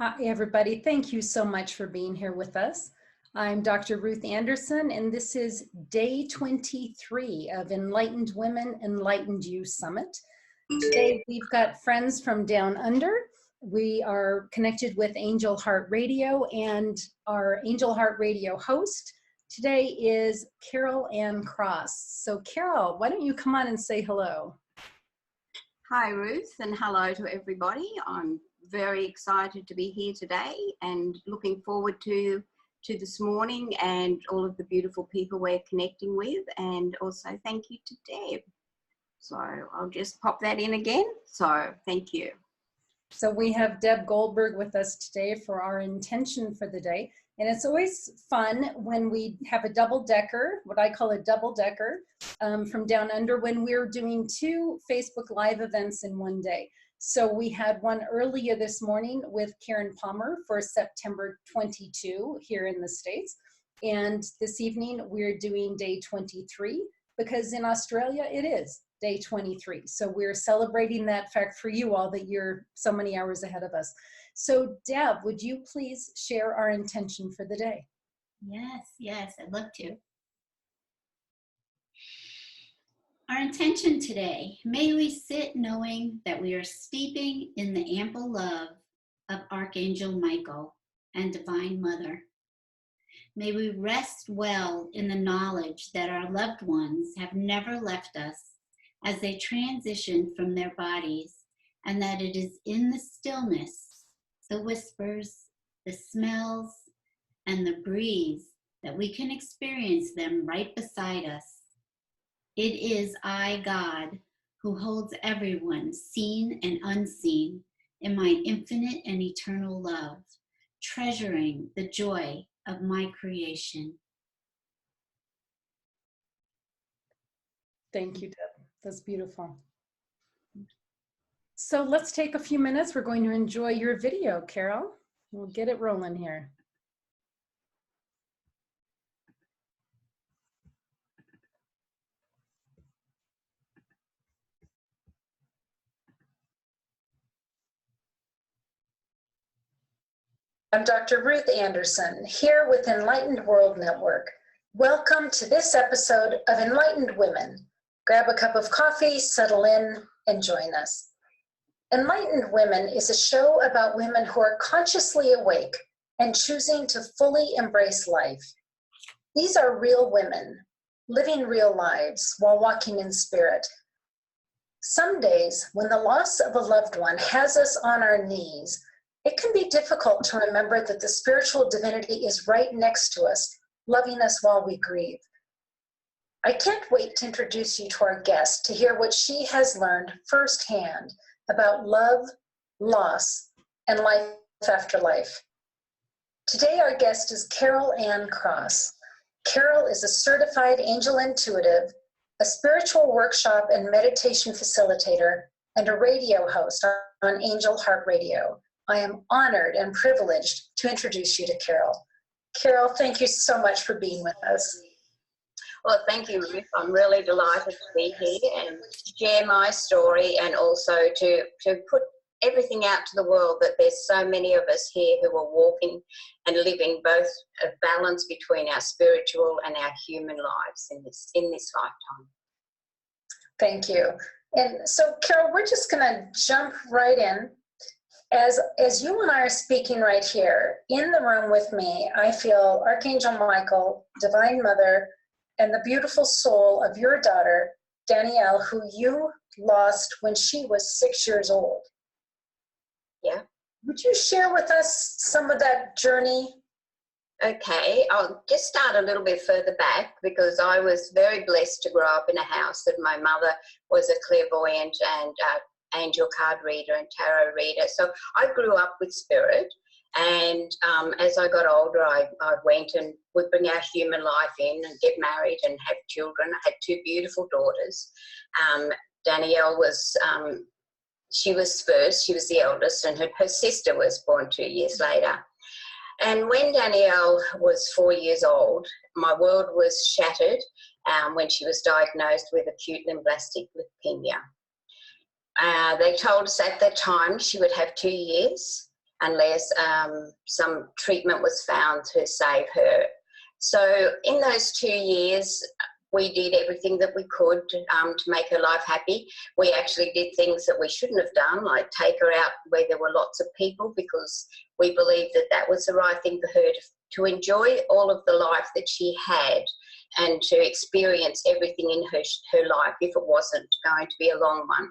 Hi, everybody. Thank you so much for being here with us. I'm Dr. Ruth Anderson, and this is day 23 of Enlightened Women, Enlightened You Summit. Today, we've got friends from down under. We are connected with Angel Heart Radio, and our Angel Heart Radio host today is Carol Ann Cross. So Carol, why don't you come on and say hello? Hi, Ruth, and hello to everybody. I'm very excited to be here today and looking forward to this morning and all of the beautiful people we're connecting with, and also thank you to Deb. So I'll just pop that in again. So thank you. So we have Deb Goldberg with us today for our intention for the day. And it's always fun when we have a double-decker, what I call a double-decker from down under, when we're doing 2 Facebook Live events in one day. So we had one earlier this morning with Karen Palmer for September 22 here in the States. And this evening we're doing day 23 because in Australia it is day 23. So we're celebrating that fact for you all that you're so many hours ahead of us. So Deb, would you please share our intention for the day? Yes, I'd love to. Our intention today, may we sit knowing that we are steeping in the ample love of Archangel Michael and Divine Mother. May we rest well in the knowledge that our loved ones have never left us as they transition from their bodies, and that it is in the stillness, the whispers, the smells, and the breeze that we can experience them right beside us. It is I, God, who holds everyone, seen and unseen, in my infinite and eternal love, treasuring the joy of my creation. Thank you, Deb. That's beautiful. So let's take a few minutes. We're going to enjoy your video, Carol. We'll get it rolling here. I'm Dr. Ruth Anderson, here with Enlightened World Network. Welcome to this episode of Enlightened Women. Grab a cup of coffee, settle in, and join us. Enlightened Women is a show about women who are consciously awake and choosing to fully embrace life. These are real women, living real lives while walking in spirit. Some days, when the loss of a loved one has us on our knees, it can be difficult to remember that the spiritual divinity is right next to us, loving us while we grieve. I can't wait to introduce you to our guest to hear what she has learned firsthand about love, loss, and life after life. Today our guest is Carol Ann Cross. Carol is a certified angel intuitive, a spiritual workshop and meditation facilitator, and a radio host on Angel Heart Radio. I am honored and privileged to introduce you to Carol. Carol, thank you so much for being with us. Well, thank you, Ruth. I'm really delighted to be here and share my story, and also to put everything out to the world that there's so many of us here who are walking and living both a balance between our spiritual and our human lives in this lifetime. Thank you. And so, Carol, we're just going to jump right in. As you and I are speaking right here, in the room with me, I feel Archangel Michael, Divine Mother, and the beautiful soul of your daughter, Danielle, who you lost when she was 6 years old. Yeah. Would you share with us some of that journey? Okay, I'll just start a little bit further back, because I was very blessed to grow up in a house that my mother was a clairvoyant and angel card reader and tarot reader. So I grew up with spirit, and as I got older, I went and would bring our human life in and get married and have children. I had 2 beautiful daughters. Danielle was, she was first, she was the eldest, and her sister was born 2 years later. And when Danielle was 4 years old, my world was shattered when she was diagnosed with acute lymphoblastic leukemia. They told us at that time she would have 2 years unless some treatment was found to save her. So in those 2 years, we did everything that we could to make her life happy. We actually did things that we shouldn't have done, like take her out where there were lots of people, because we believed that that was the right thing for her to enjoy all of the life that she had and to experience everything in her life if it wasn't going to be a long one.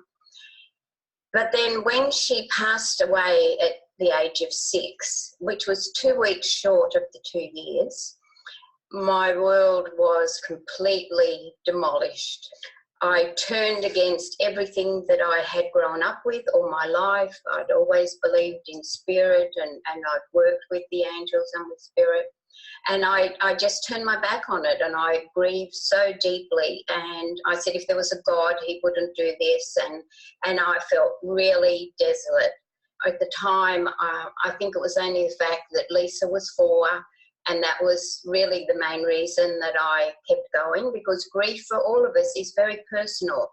But then when she passed away at the age of 6, which was 2 weeks short of the 2 years, my world was completely demolished. I turned against everything that I had grown up with all my life. I'd always believed in spirit and I'd worked with the angels and with spirit. And I just turned my back on it, and I grieved so deeply. And I said, if there was a God, he wouldn't do this. And I felt really desolate. At the time, I think it was only the fact that Lisa was 4, and that was really the main reason that I kept going, because grief for all of us is very personal.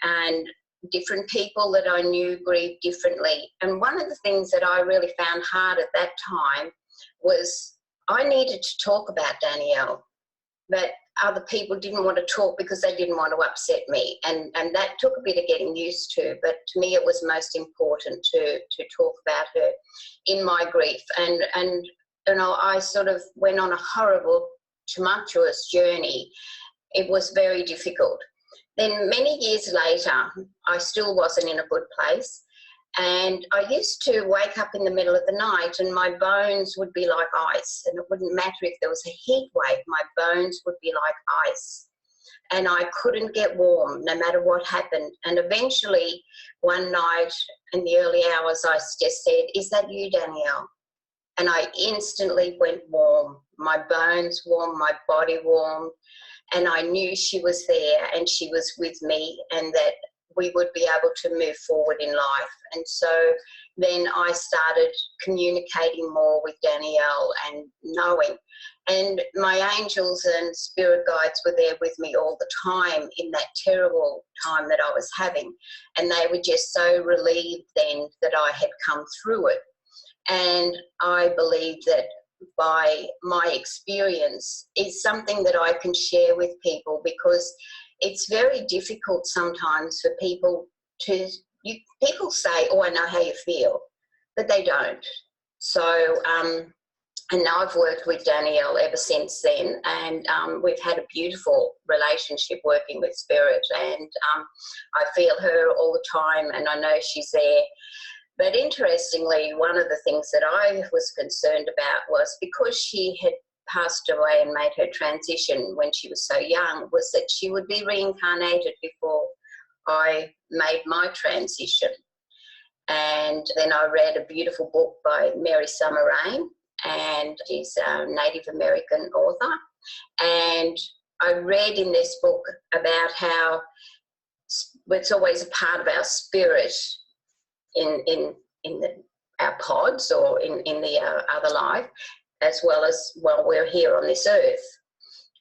And different people that I knew grieved differently. And one of the things that I really found hard at that time was I needed to talk about Danielle, but other people didn't want to talk because they didn't want to upset me. And that took a bit of getting used to, but to me it was most important to talk about her in my grief. And you know, I sort of went on a horrible, tumultuous journey. It was very difficult. Then many years later, I still wasn't in a good place. And I used to wake up in the middle of the night and my bones would be like ice. And it wouldn't matter if there was a heat wave, my bones would be like ice. And I couldn't get warm no matter what happened. And eventually, one night in the early hours, I just said, "Is that you, Danielle?" And I instantly went warm. My bones warm, my body warm. And I knew she was there and she was with me, and that we would be able to move forward in life. And so then I started communicating more with Danielle and knowing. And my angels and spirit guides were there with me all the time in that terrible time that I was having. And they were just so relieved then that I had come through it. And I believe that by my experience is something that I can share with people, because it's very difficult sometimes for people to, people say, "Oh, I know how you feel," but they don't. So, and now I've worked with Danielle ever since then, and we've had a beautiful relationship working with spirit, and I feel her all the time and I know she's there. But interestingly, one of the things that I was concerned about was, because she had passed away and made her transition when she was so young, was that she would be reincarnated before I made my transition. And then I read a beautiful book by Mary Summer Rain, and she's a Native American author. And I read in this book about how it's always a part of our spirit in our pods or in the other life, as well as while we're here on this earth.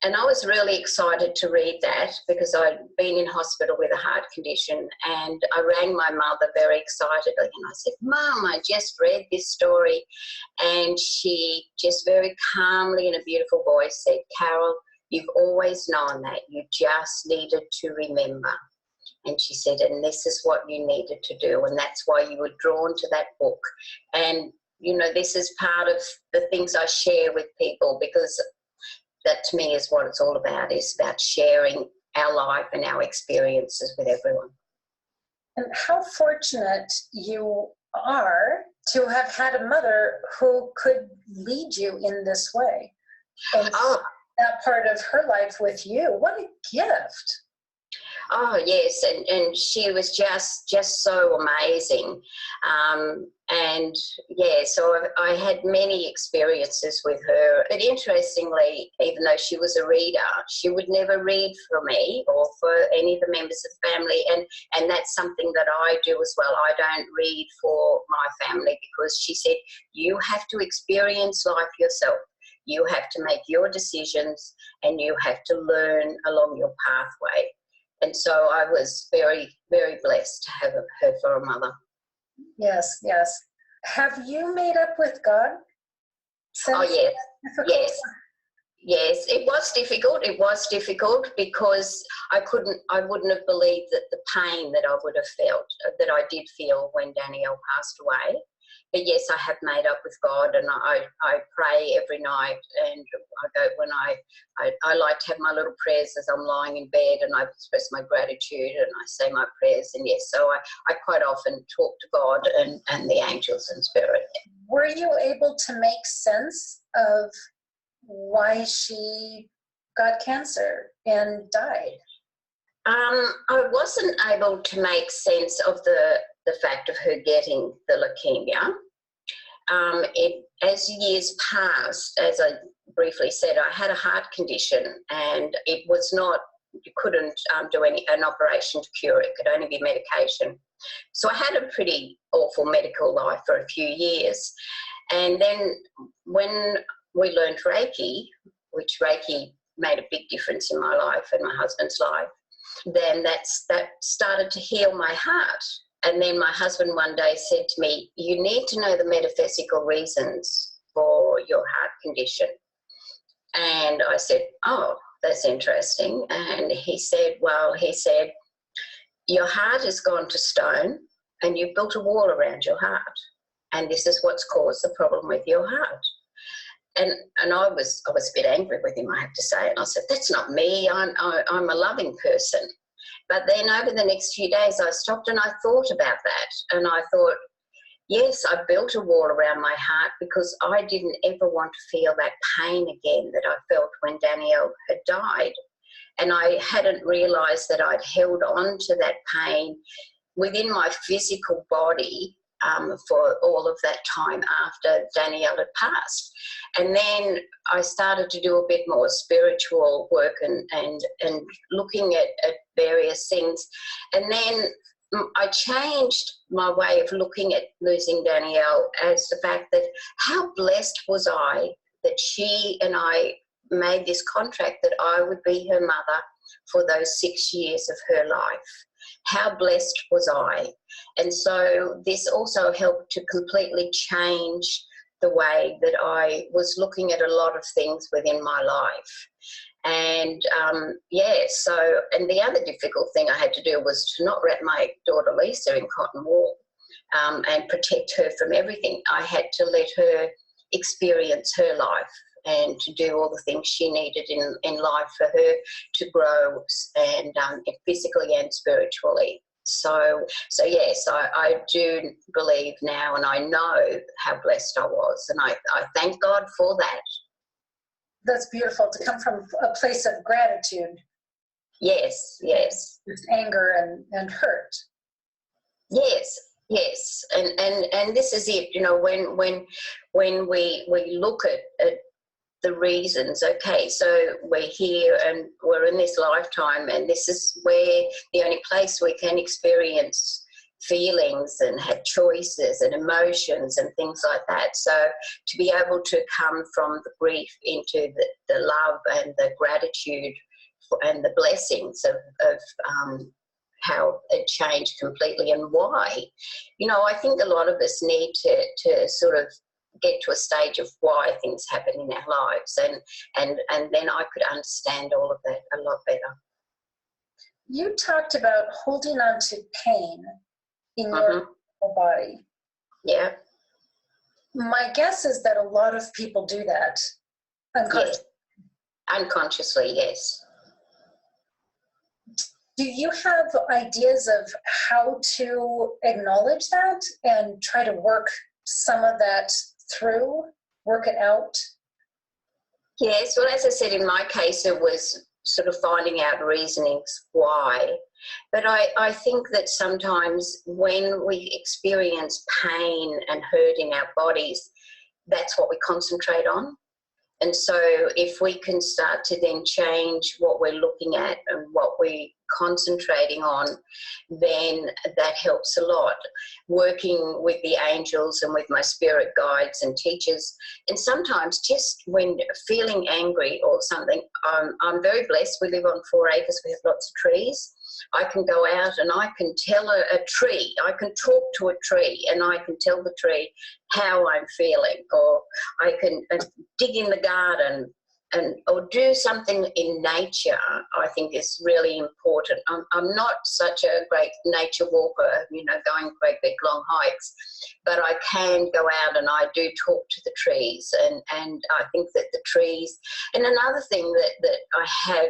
And I was really excited to read that, because I'd been in hospital with a heart condition, and I rang my mother very excitedly and I said, "Mum, I just read this story." And she just very calmly in a beautiful voice said, "Carol, you've always known that. You just needed to remember." And she said, "And this is what you needed to do, and that's why you were drawn to that book." And, you know, this is part of the things I share with people, because that to me is what it's all about, is about sharing our life and our experiences with everyone. And how fortunate you are to have had a mother who could lead you in this way. And that part of her life with you. What a gift. Oh, yes, and she was just so amazing. And, yeah, so I had many experiences with her. But interestingly, even though she was a reader, she would never read for me or for any of the members of the family. And that's something that I do as well. I don't read for my family, because she said, "You have to experience life yourself. You have to make your decisions, and you have to learn along your pathway." And so I was very, very blessed to have her for a mother. Yes, yes. Have you made up with God? Oh, yes. Yes. Yes, it was difficult. It was difficult because I wouldn't have believed that the pain that I would have felt, that I did feel when Danielle passed away. But yes, I have made up with God, and I pray every night, and I go when I like to have my little prayers as I'm lying in bed, and I express my gratitude and I say my prayers, and yes, so I quite often talk to God and the angels and spirit. Were you able to make sense of why she got cancer and died? I wasn't able to make sense of the fact of her getting the leukemia. As years passed, as I briefly said, I had a heart condition, and it was not, you couldn't do an operation to cure it, it could only be medication. So I had a pretty awful medical life for a few years. And then when we learned Reiki, which Reiki made a big difference in my life and my husband's life, then that started to heal my heart. And then my husband one day said to me, you need to know the metaphysical reasons for your heart condition. And I said, oh, that's interesting. And he said, your heart has gone to stone and you've built a wall around your heart. And this is what's caused the problem with your heart. And I was a bit angry with him, I have to say. And I said, that's not me. I'm a loving person. But then over the next few days, I stopped and I thought about that. And I thought, yes, I built a wall around my heart because I didn't ever want to feel that pain again that I felt when Danielle had died. And I hadn't realised that I'd held on to that pain within my physical body for all of that time after Danielle had passed. And then I started to do a bit more spiritual work and looking at various things. And then I changed my way of looking at losing Danielle as the fact that how blessed was I that she and I made this contract that I would be her mother for those 6 years of her life. How blessed was I? And so this also helped to completely change the way that I was looking at a lot of things within my life. And and the other difficult thing I had to do was to not wrap my daughter Lisa in cotton wool and protect her from everything. I had to let her experience her life and to do all the things she needed in life for her to grow and physically and spiritually. So yes, I do believe now, and I know how blessed I was, and I thank God for that. That's beautiful to come from a place of gratitude. Yes. Just anger and hurt. Yes. And this is it, when we look at the reasons, okay, so we're here and we're in this lifetime, and this is where the only place we can experience feelings and have choices and emotions and things like that. So to be able to come from the grief into the love and the gratitude and the blessings of how it changed completely and why. I think a lot of us need to sort of get to a stage of why things happen in our lives, and then I could understand all of that a lot better. You talked about holding on to pain in your body. Yeah. My guess is that a lot of people do that unconsciously. Yes. Unconsciously, yes. Do you have ideas of how to acknowledge that and try to work some of that through, work it out? Yes, well, as I said, in my case, it was sort of finding out reasonings why. But I think that sometimes when we experience pain and hurt in our bodies, that's what we concentrate on. And so if we can start to then change what we're looking at and what we're concentrating on, then that helps a lot. Working with the angels and with my spirit guides and teachers, and sometimes just when feeling angry or something, I'm very blessed. We live on 4 acres, we have lots of trees. I can go out and I can tell a tree, I can talk to a tree and I can tell the tree how I'm feeling, or I can dig in the garden or do something in nature. I think is really important. I'm not such a great nature walker, going great big long hikes, but I can go out and I do talk to the trees, and I think that the trees. And another thing that I have,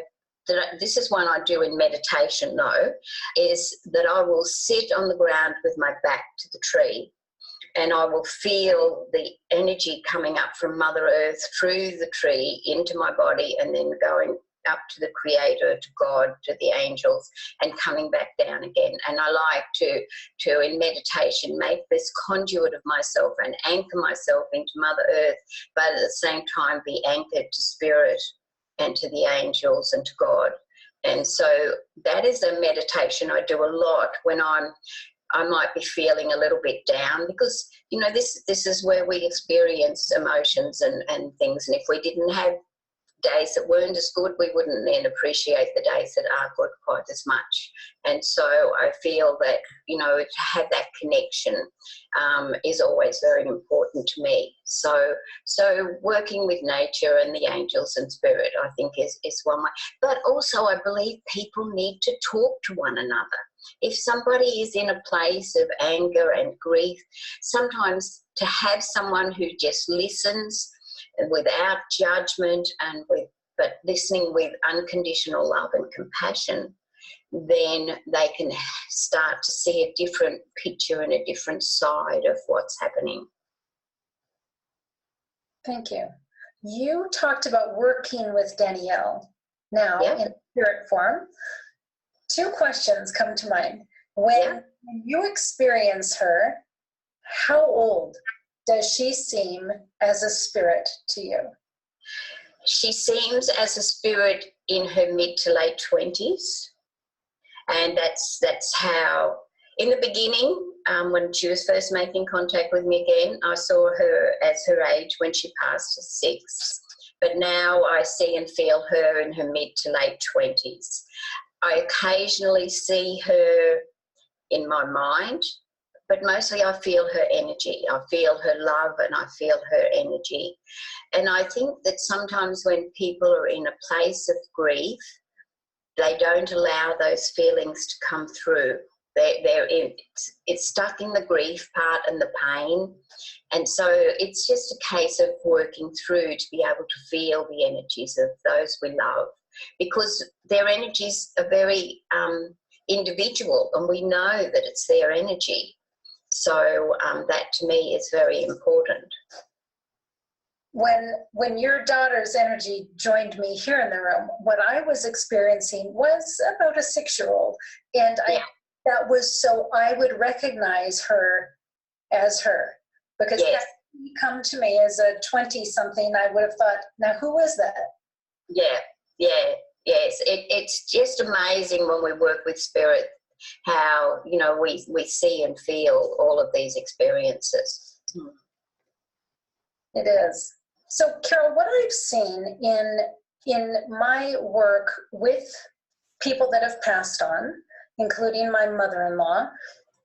this is one I do in meditation though, is that I will sit on the ground with my back to the tree, and I will feel the energy coming up from Mother Earth through the tree into my body, and then going up to the Creator, to God, to the angels, and coming back down again. And I like to in meditation, make this conduit of myself and anchor myself into Mother Earth, but at the same time be anchored to Spirit and to the angels and to God. And so that is a meditation I do a lot when I might be feeling a little bit down, because, this is where we experience emotions and things. And if we didn't have days that weren't as good, we wouldn't then appreciate the days that are good quite as much. And so I feel that, to have that connection is always very important to me. So working with nature and the angels and spirit, I think is one way. But also I believe people need to talk to one another. If somebody is in a place of anger and grief, sometimes to have someone who just listens without judgment but listening with unconditional love and compassion, then they can start to see a different picture and a different side of what's happening. Thank you. You talked about working with Danielle now in spirit form. Two questions come to mind. When you experience her, how old does she seem as a spirit to you? She seems as a spirit in her mid to late 20s. And that's how, in the beginning, when she was first making contact with me again, I saw her as her age when she passed 6. But now I see and feel her in her mid to late 20s. I occasionally see her in my mind, but mostly I feel her energy. I feel her love and I feel her energy. And I think that sometimes when people are in a place of grief, they don't allow those feelings to come through. It's stuck in the grief part and the pain. And so it's just a case of working through to be able to feel the energies of those we love, because their energies are very individual, and we know that it's their energy. So that to me is very important. When your daughter's energy joined me here in the room, what I was experiencing was about a 6-year-old. And that was so I would recognize her as her. Because had she come to me as a 20-something, I would have thought, now who is that? Yes. It's just amazing when we work with spirit, how, we see and feel all of these experiences. It is. So, Carol, what I've seen in my work with people that have passed on, including my mother-in-law,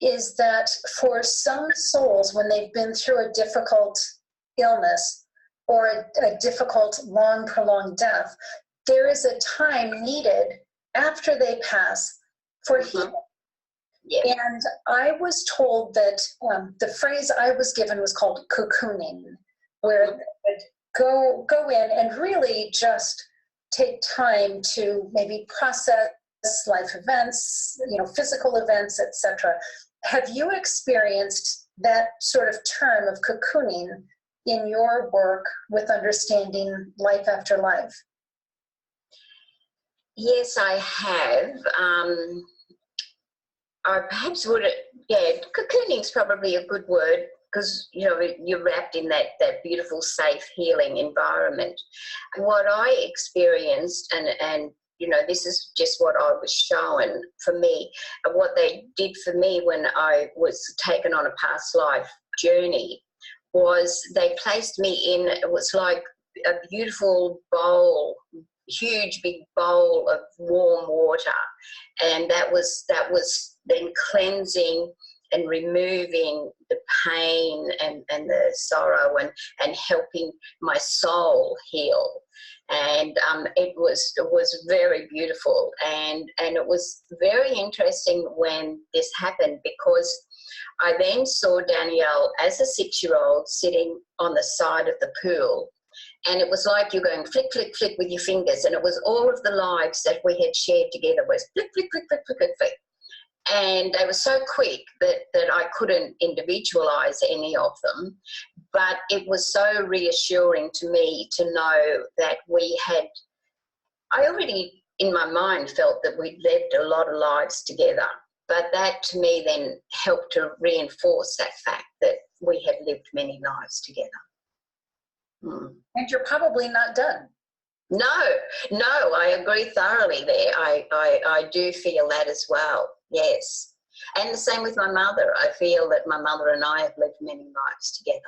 is that for some souls, when they've been through a difficult illness or a difficult, long, prolonged death, there is a time needed after they pass for healing. Yeah. And I was told that the phrase I was given was called cocooning, where they would go in and really just take time to maybe process life events, physical events, etc. Have you experienced that sort of term of cocooning in your work with understanding life after life? Yes, I have. I perhaps would, cocooning is probably a good word, because, you're wrapped in that beautiful, safe, healing environment. What I experienced, and this is just what I was shown for me, and what they did for me when I was taken on a past life journey, was they placed me in, it was like a beautiful bowl huge big bowl of warm water, and that was then cleansing and removing the pain and the sorrow and helping my soul heal. And it was very beautiful, and it was very interesting when this happened, because I then saw Danielle as a 6-year-old sitting on the side of the pool, and it was like you're going flick, flick, flick with your fingers, and it was all of the lives that we had shared together was flick, flick, flick, flick, flick, flick, flick. And they were so quick that I couldn't individualize any of them, but it was so reassuring to me to know that I already in my mind felt that we'd lived a lot of lives together, but that to me then helped to reinforce that fact that we had lived many lives together. And you're probably not done. No, I agree thoroughly there. I do feel that as well, yes. And the same with my mother. I feel that my mother and I have lived many lives together.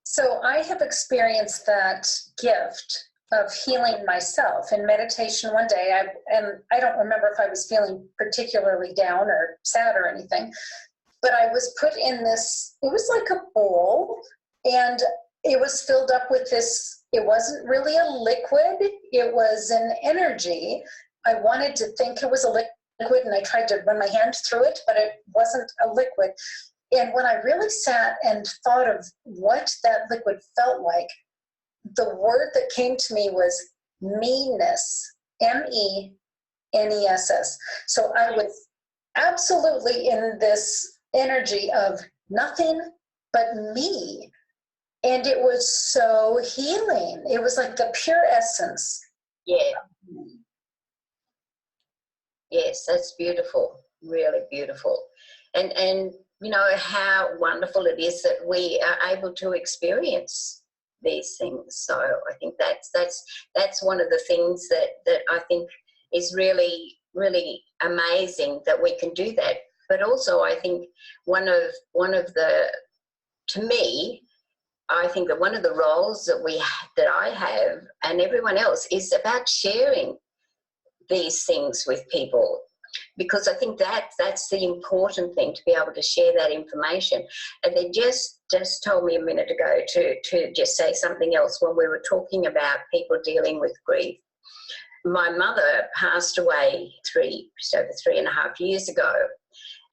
So I have experienced that gift of healing myself in meditation one day. And I don't remember if I was feeling particularly down or sad or anything, but I was put in this, it was like a bowl, and it was filled up with this, it wasn't really a liquid, it was an energy. I wanted to think it was a liquid, and I tried to run my hand through it, but it wasn't a liquid. And when I really sat and thought of what that liquid felt like, the word that came to me was meanness, MENESS. So I was absolutely in this energy of nothing but me. And it was so healing. It was like the pure essence. Yeah. Yes, that's beautiful. Really beautiful. And you know how wonderful it is that we are able to experience these things. So I think that's one of the things that I think is really, really amazing that we can do that. But also I think one of the, to me, I think that one of the roles that I have and everyone else is about sharing these things with people, because I think that's the important thing, to be able to share that information. And they just told me a minute ago to just say something else when we were talking about people dealing with grief. My mother passed away just over 3.5 years ago,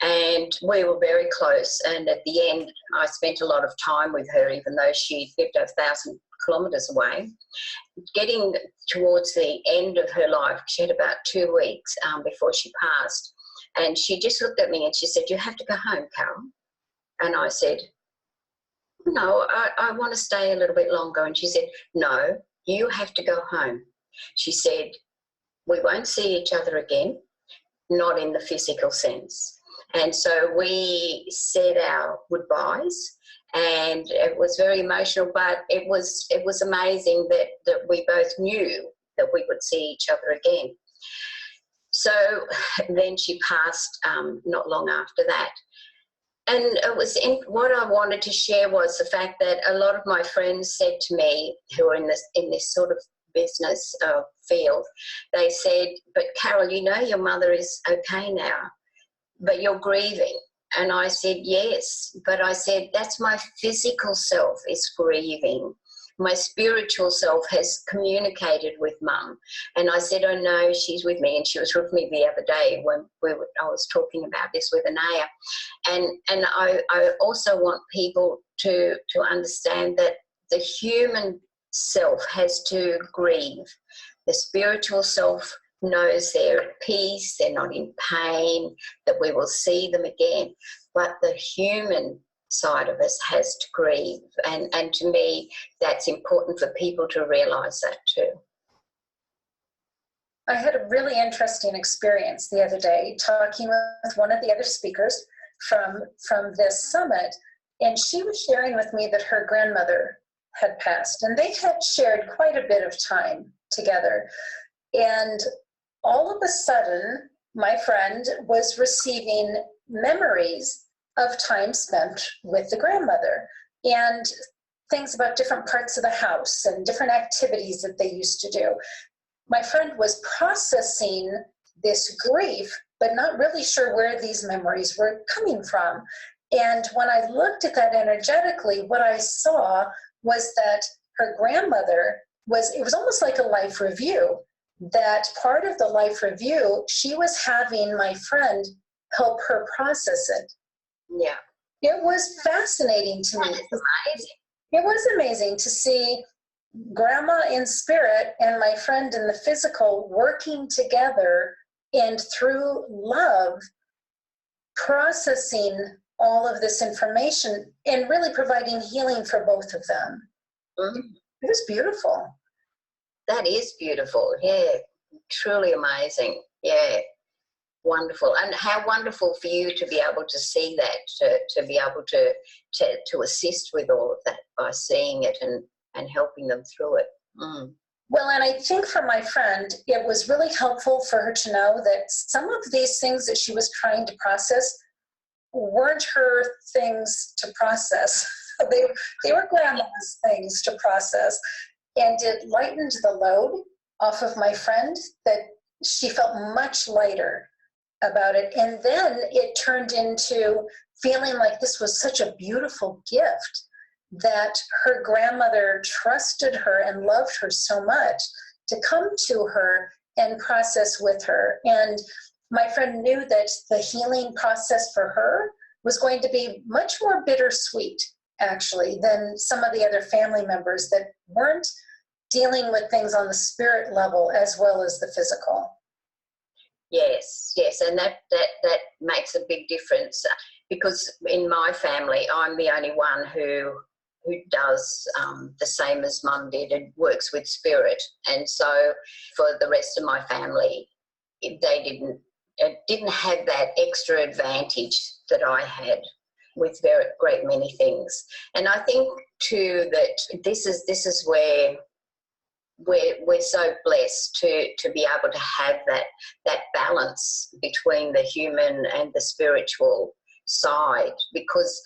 and we were very close. And at the end, I spent a lot of time with her, even though she lived 1,000 kilometres away. Getting towards the end of her life, she had about 2 weeks before she passed. And she just looked at me and she said, "You have to go home, Carol." And I said, "No, I want to stay a little bit longer." And she said, "No, you have to go home." She said, "We won't see each other again, not in the physical sense." And so we said our goodbyes, and it was very emotional, but it was amazing that we both knew that we would see each other again. So then she passed not long after that. And it was what I wanted to share was the fact that a lot of my friends said to me, who are in this sort of business field, they said, "But Carol, you know your mother is okay now, but you're grieving." And I said, "Yes," but I said, "That's my physical self is grieving. My spiritual self has communicated with Mum." And I said, "Oh no, she's with me." And she was with me the other day when I was talking about this with Anaya. And I also want people to understand that the human self has to grieve. The spiritual self knows they're at peace, they're not in pain, that we will see them again. But the human side of us has to grieve. And to me, that's important for people to realise that too. I had a really interesting experience the other day talking with one of the other speakers from this summit, and she was sharing with me that her grandmother had passed, and they had shared quite a bit of time together. And all of a sudden, my friend was receiving memories of time spent with the grandmother, and things about different parts of the house and different activities that they used to do. My friend was processing this grief, but not really sure where these memories were coming from. And when I looked at that energetically, what I saw was that her grandmother it was almost like a life review. That part of the life review, she was having my friend help her process it. Yeah. It was fascinating to me. That's amazing. It was amazing to see grandma in spirit and my friend in the physical working together and through love processing all of this information and really providing healing for both of them. Mm-hmm. It was beautiful. That is beautiful. Yeah, truly amazing. Yeah, wonderful. And how wonderful for you to be able to see that, to be able to assist with all of that by seeing it and helping them through it. Mm. Well, and I think for my friend, it was really helpful for her to know that some of these things that she was trying to process weren't her things to process. They were grandma's things to process. And it lightened the load off of my friend, that she felt much lighter about it. And then it turned into feeling like this was such a beautiful gift, that her grandmother trusted her and loved her so much to come to her and process with her. And my friend knew that the healing process for her was going to be much more bittersweet, actually, than some of the other family members that weren't dealing with things on the spirit level as well as the physical. Yes, and that makes a big difference, because in my family, I'm the only one who does the same as Mum did and works with spirit. And so for the rest of my family, they didn't have that extra advantage that I had with very great many things. And I think too that this is where we're so blessed to be able to have that balance between the human and the spiritual side, because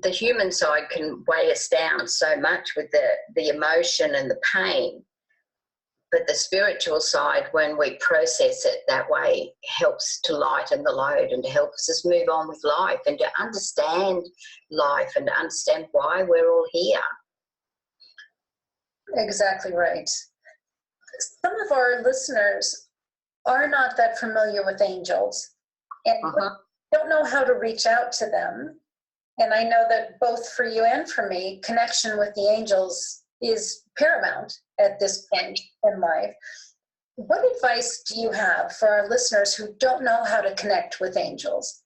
the human side can weigh us down so much with the emotion and the pain, but the spiritual side, when we process it that way, helps to lighten the load and to help us move on with life and to understand life and to understand why we're all here. Exactly right. Some of our listeners are not that familiar with angels and don't know how to reach out to them. And I know that both for you and for me, connection with the angels is paramount at this point in life. What advice do you have for our listeners who don't know how to connect with angels?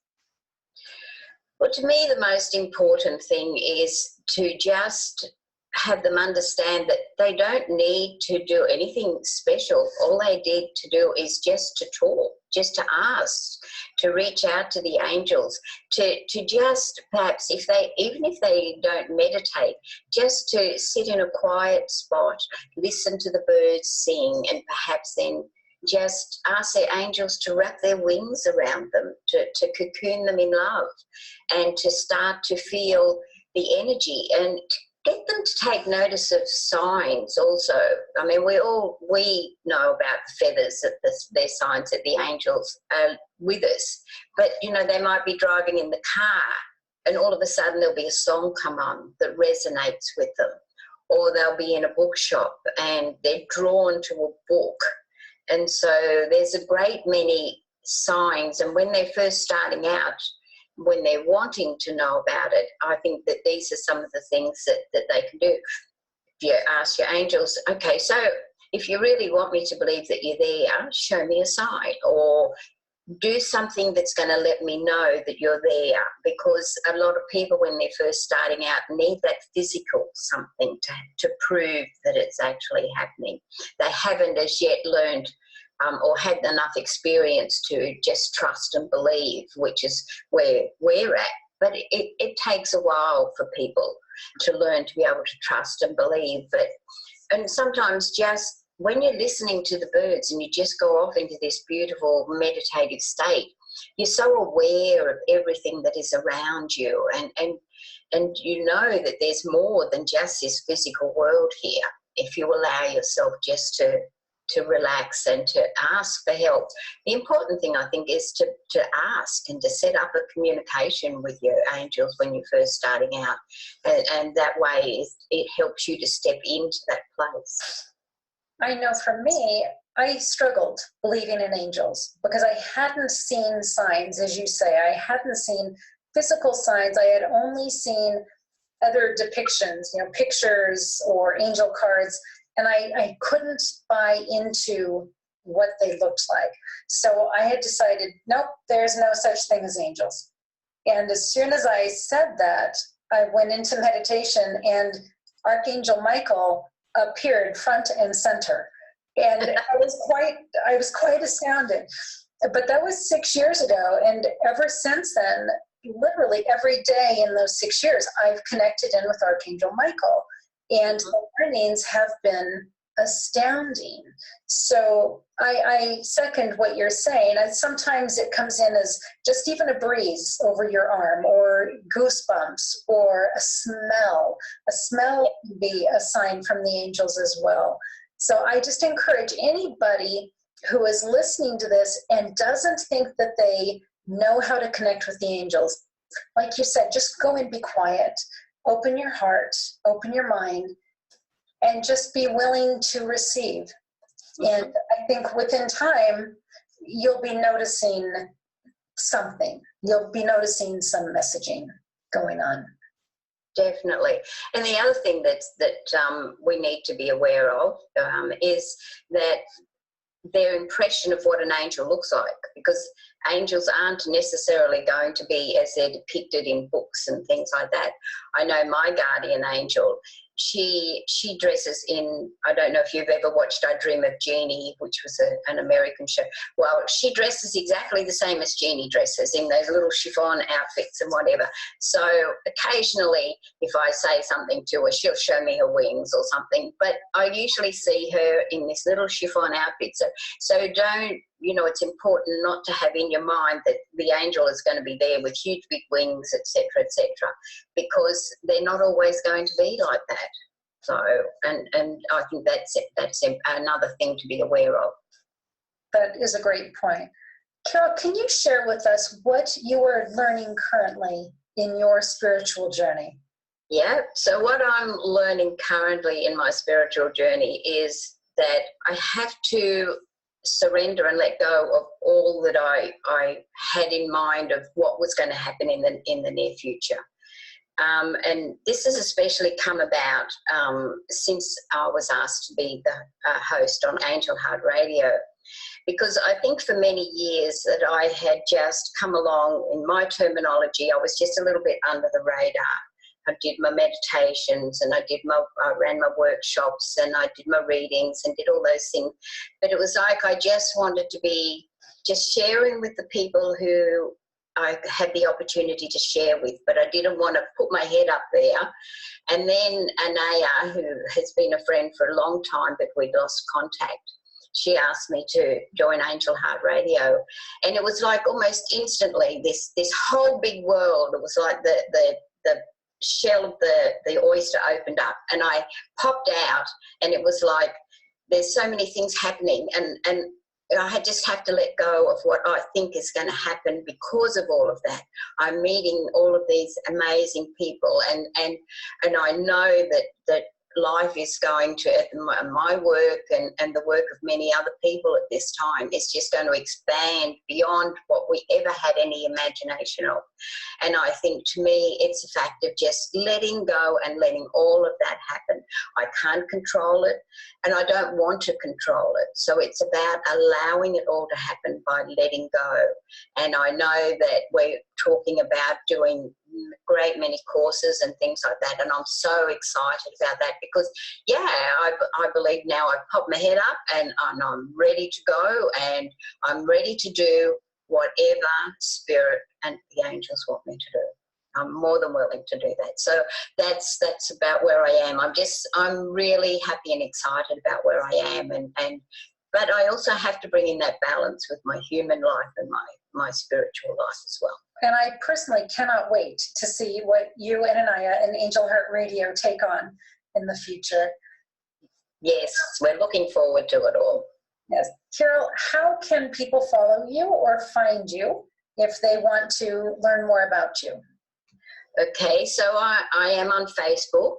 Well, to me, the most important thing is to just have them understand that they don't need to do anything special. All they need to do is just to talk, just to ask, to reach out to the angels, to just perhaps even if they don't meditate, just to sit in a quiet spot, listen to the birds sing, and perhaps then just ask their angels to wrap their wings around them, to cocoon them in love, and to start to feel the energy and get them to take notice of signs also. I mean, we know about the feathers, that they're signs that the angels are with us. But, they might be driving in the car and all of a sudden there'll be a song come on that resonates with them. Or they'll be in a bookshop and they're drawn to a book. And so there's a great many signs. And when they're first starting out, when they're wanting to know about it, I think that these are some of the things that they can do. If you ask your angels, okay, so if you really want me to believe that you're there, show me a sign, or do something that's going to let me know that you're there, because a lot of people when they're first starting out need that physical something to prove that it's actually happening. They haven't as yet learned or had enough experience to just trust and believe, which is where we're at. But it takes a while for people to learn to be able to trust and believe. And sometimes just when you're listening to the birds and you just go off into this beautiful meditative state, you're so aware of everything that is around you. And and you know that there's more than just this physical world here if you allow yourself just to relax and to ask for help. The important thing, I think, is to ask and to set up a communication with your angels when you're first starting out. And that way it helps you to step into that place. I know for me, I struggled believing in angels because I hadn't seen signs, as you say. I hadn't seen physical signs. I had only seen other depictions, pictures or angel cards, and I couldn't buy into what they looked like. So I had decided, nope, there's no such thing as angels. And as soon as I said that, I went into meditation, and Archangel Michael appeared front and center. And I was quite astounded. But that was 6 years ago, and ever since then, literally every day in those 6 years, I've connected in with Archangel Michael, and the learnings have been astounding. So I second what you're saying. Sometimes it comes in as just even a breeze over your arm, or goosebumps, or a smell. A smell can be a sign from the angels as well. So I just encourage anybody who is listening to this and doesn't think that they know how to connect with the angels, like you said, just go and be quiet. Open your heart, open your mind, and just be willing to receive. And I think within time, you'll be noticing something. You'll be noticing some messaging going on. Definitely. And the other thing that we need to be aware of is that their impression of what an angel looks like, because angels aren't necessarily going to be as they're depicted in books and things like that. I know my guardian angel, she dresses in, I don't know if you've ever watched I Dream of Jeannie, which was an American show. Well, she dresses exactly the same as Jeannie dresses, in those little chiffon outfits and whatever. So occasionally, if I say something to her, she'll show me her wings or something. But I usually see her in this little chiffon outfit. So don't, it's important not to have in your mind that the angel is going to be there with huge big wings, etc., because they're not always going to be like that. So, and I think that's another thing to be aware of. That is a great point. Carol, can you share with us what you are learning currently in your spiritual journey? Yeah, so what I'm learning currently in my spiritual journey is that I have to surrender and let go of all that I had in mind of what was going to happen in the near future. And this has especially come about since I was asked to be the host on Angel Heart Radio, because I think for many years that I had just come along, in my terminology, I was just a little bit under the radar. I did my meditations, and I ran my workshops, and I did my readings and did all those things. But it was like I just wanted to be just sharing with the people who I had the opportunity to share with, but I didn't want to put my head up there. And then Anaya, who has been a friend for a long time, but we'd lost contact, she asked me to join Angel Heart Radio. And it was like almost instantly this whole big world. It was like the shell of the oyster opened up, and I popped out, and it was like there's so many things happening, and I just have to let go of what I think is going to happen because of all of that. I'm meeting all of these amazing people, and I know that life is going to, my work and the work of many other people at this time is just going to expand beyond what we ever had any imagination of. And I think, to me, it's a fact of just letting go and letting all of that happen. I can't control it, and I don't want to control it. So it's about allowing it all to happen by letting go. And I know that we're talking about doing great many courses and things like that, and I'm so excited about that because, yeah, I believe now I've popped my head up and I'm ready to go, and I'm ready to do whatever spirit and the angels want me to do. I'm more than willing to do that. So that's about where I am. I'm really happy and excited about where I am, but I also have to bring in that balance with my human life and my spiritual life as well. And I personally cannot wait to see what you and Anaya and Angel Heart Radio take on in the future. Yes, we're looking forward to it all. Yes. Carol, how can people follow you or find you if they want to learn more about you? Okay, so I am on Facebook.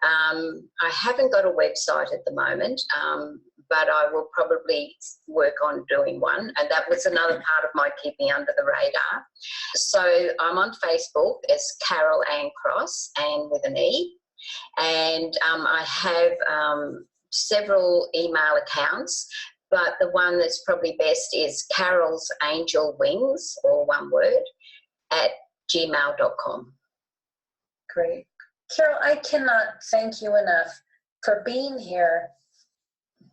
I haven't got a website at the moment, but I will probably work on doing one. And that was another part of my keeping under the radar. So I'm on Facebook as Carol Ann Cross, Ann with an E. And I have several email accounts, but the one that's probably best is Carol's Angel Wings, or one word, at gmail.com. Great. Carol, I cannot thank you enough for being here,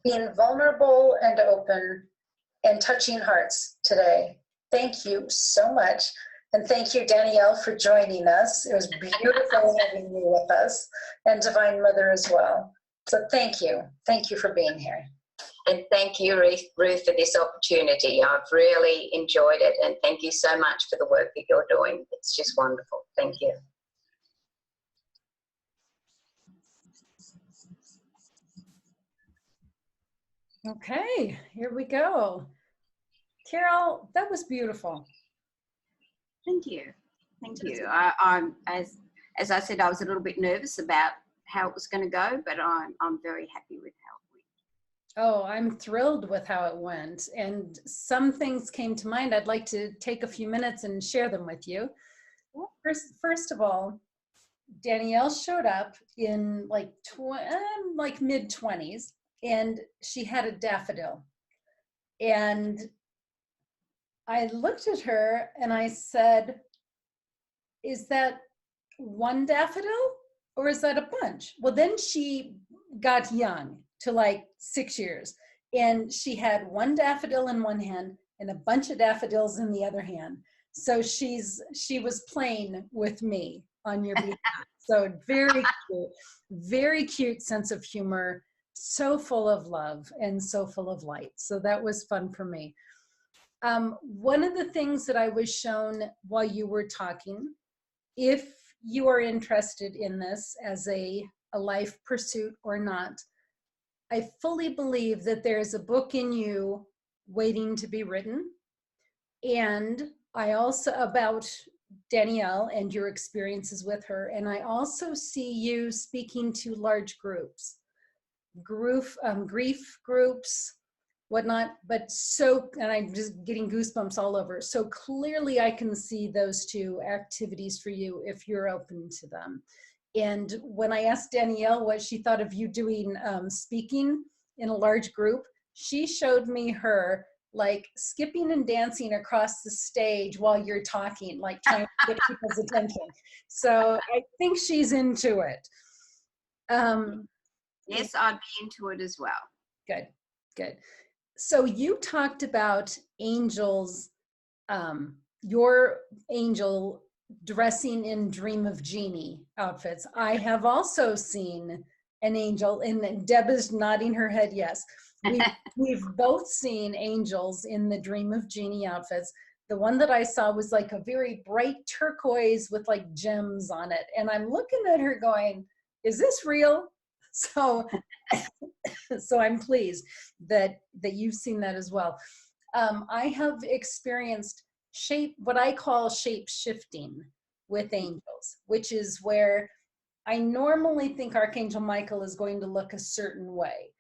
being vulnerable and open, and touching hearts today. Thank you so much. And thank you, Danielle, for joining us. It was beautiful having you with us, and Divine Mother as well. So thank you. Thank you for being here. And thank you, Ruth, for this opportunity. I've really enjoyed it, and thank you so much for the work that you're doing. It's just wonderful. Thank you. Okay, here we go. Carol, that was beautiful. Thank you. Thank you. I'm as I said, I was a little bit nervous about how it was going to go, but I'm very happy with how it went. Oh, I'm thrilled with how it went. And some things came to mind. I'd like to take a few minutes and share them with you. First of all, Danielle showed up in like mid-20s, and she had a daffodil. And I looked at her and I said, is that one daffodil or is that a bunch? Well, then she got young to like 6 years, and she had one daffodil in one hand and a bunch of daffodils in the other hand. So she was playing with me on your behalf. So very cute sense of humor, so full of love and so full of light. So that was fun for me. One of the things that I was shown while you were talking, if you are interested in this as a life pursuit or not, I fully believe that there's a book in you waiting to be written. And I also, about Danielle and your experiences with her, and I also see you speaking to large groups, grief groups, whatnot, but so, and I'm just getting goosebumps all over. So clearly I can see those two activities for you if you're open to them. And when I asked Danielle what she thought of you doing speaking in a large group, she showed me her like skipping and dancing across the stage while you're talking, like trying to get people's attention. So I think she's into it. Yes, I'd be into it as well. Good. So you talked about angels, your angel dressing in Dream of Genie outfits. I have also seen an angel, and Deb is nodding her head yes. We've both seen angels in the Dream of Genie outfits. The one that I saw was like a very bright turquoise with like gems on it. And I'm looking at her going, is this real? So I'm pleased that you've seen that as well. I have experienced what I call shape shifting with angels, which is where I normally think Archangel Michael is going to look a certain way.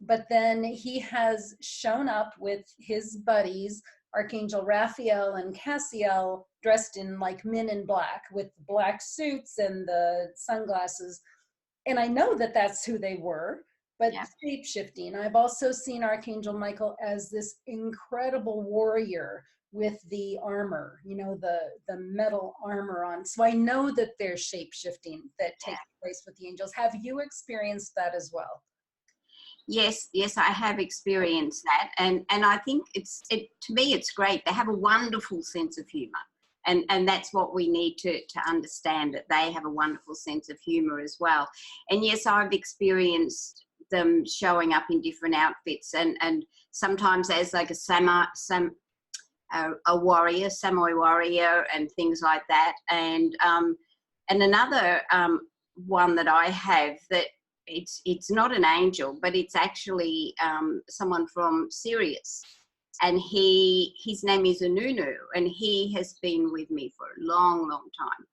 But then he has shown up with his buddies, Archangel Raphael and Cassiel, dressed in like men in black with black suits and the sunglasses. And I know that that's who they were, but yeah. Shape-shifting. I've also seen Archangel Michael as this incredible warrior with the armor, you know, the metal armor on. So I know that there's shape-shifting that takes place with the angels. Have you experienced that as well? Yes, I have experienced that, and I think to me it's great. They have a wonderful sense of humor, and that's what we need to understand, that they have a wonderful sense of humor as well. And yes, I've experienced them showing up in different outfits, and sometimes as like a a warrior, samurai warrior, and things like that. And another one that I have that it's not an angel, but it's actually someone from Sirius. And his name is Anunu, and he has been with me for a long, long time.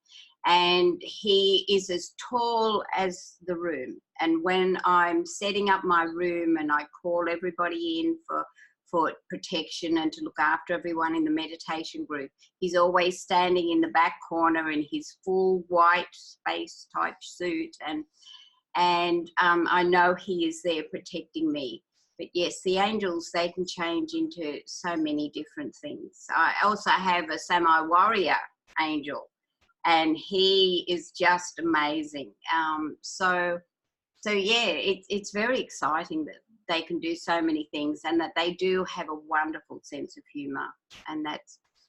And he is as tall as the room. And when I'm setting up my room and I call everybody in for protection and to look after everyone in the meditation group, he's always standing in the back corner in his full white space type suit. And I know he is there protecting me. But yes, the angels, they can change into so many different things. I also have a samurai warrior angel, and he is just amazing. So yeah, it's very exciting that they can do so many things and that they do have a wonderful sense of humour. And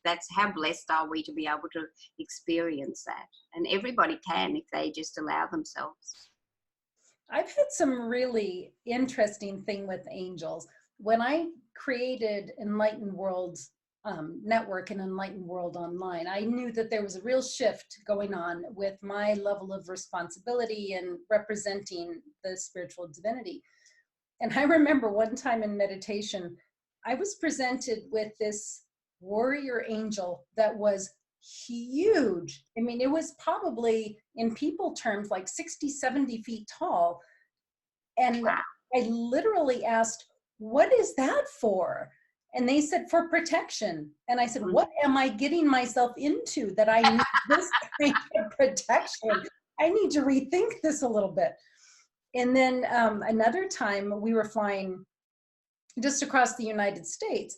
that's how blessed are we to be able to experience that. And everybody can if they just allow themselves. I've had some really interesting thing with angels. When I created Enlightened World's network and Enlightened World Online, I knew that there was a real shift going on with my level of responsibility and representing the spiritual divinity. And I remember one time in meditation, I was presented with this warrior angel that was huge. I mean, it was probably in people terms like 60, 70 feet tall. And I literally asked, what is that for? And they said, for protection. And I said, what am I getting myself into that I need this kind of protection? I need to rethink this a little bit. And then another time we were flying just across the United States.